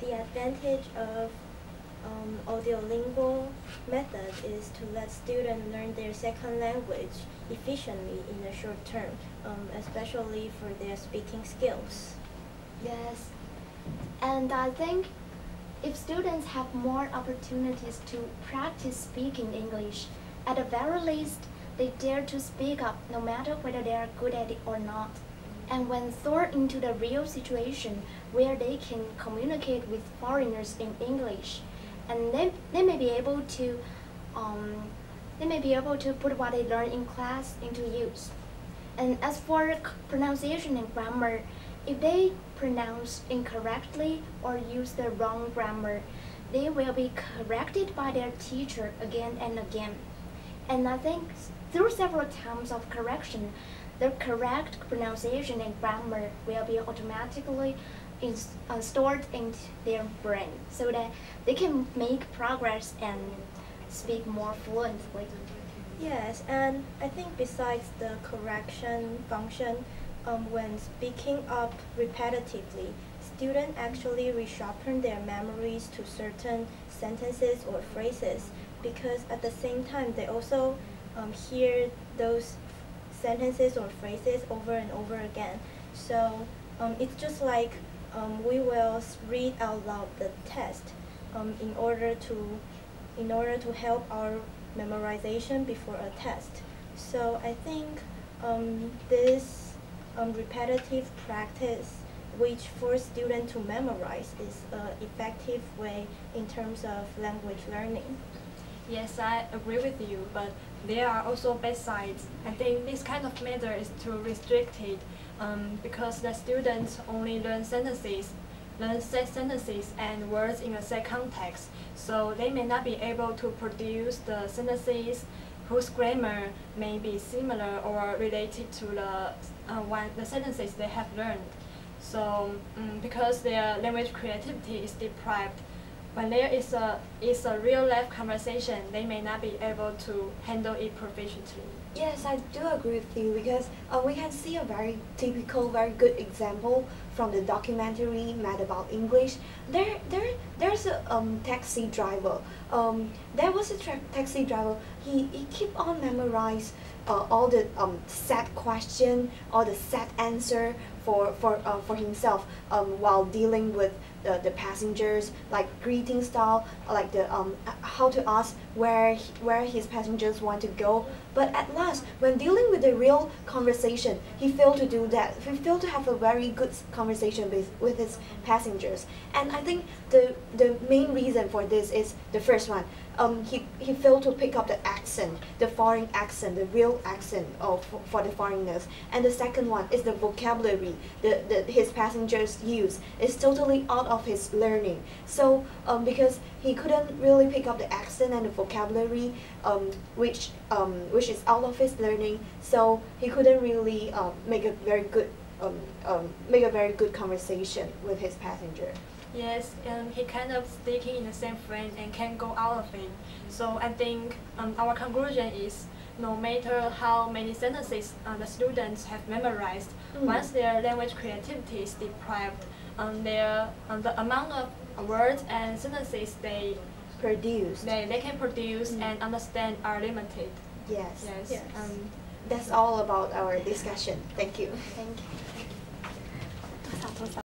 the advantage of audiolingual method is to let students learn their second language efficiently in the short term, especially for their speaking skills. Yes, and I think if students have more opportunities to practice speaking English, at the very least, they dare to speak up no matter whether they are good at it or not. And when thrown into the real situation where they can communicate with foreigners in English, and they may be able to put what they learn in class into use. And as for pronunciation and grammar, if they pronounce incorrectly or use the wrong grammar, they will be corrected by their teacher again and again. And I think through several times of correction, the correct pronunciation and grammar will be automatically stored into their brain so that they can make progress and speak more fluently. Yes, and I think besides the correction function, when speaking up repetitively, students actually resharpen their memories to certain sentences or phrases, because at the same time they also hear those sentences or phrases over and over again. So it's just like we will read out loud the text in order to help our memorization before a test. So I think this repetitive practice, which forces students to memorize, is an effective way in terms of language learning. Yes, I agree with you, but there are also bad sides. I think this kind of method is too restricted because the students only learn set sentences and words in a set context, so they may not be able to produce the sentences whose grammar may be similar or related to the sentences they have learned. So because their language creativity is deprived, when there is a real-life conversation, they may not be able to handle it proficiently. Yes, I do agree with you, because we can see a very typical, very good example from the documentary Mad About English. There's a taxi driver. There was a taxi driver. He keep on memorize all the set question, all the set answer for himself while dealing with the passengers, like greeting style, like the how to ask where his passengers want to go. But at last, when dealing with the real conversation, he failed to do that. He failed to have a very good conversation with his passengers. And I think the main reason for this is the first one. He failed to pick up the accent, the foreign accent, the real accent for the foreigners. And the second one is the vocabulary his passengers use. It's totally out of his learning. So because he couldn't really pick up the accent and the vocabulary, which is out of his learning, so he couldn't really make a very good conversation with his passenger. Yes, he kind of sticking in the same frame and can't go out of it. So I think our conclusion is, no matter how many sentences the students have memorized, once their language creativity is deprived, the amount of words and sentences they can produce and understand are limited. Yes. Yes. That's all about our discussion. Thank you. Thank you.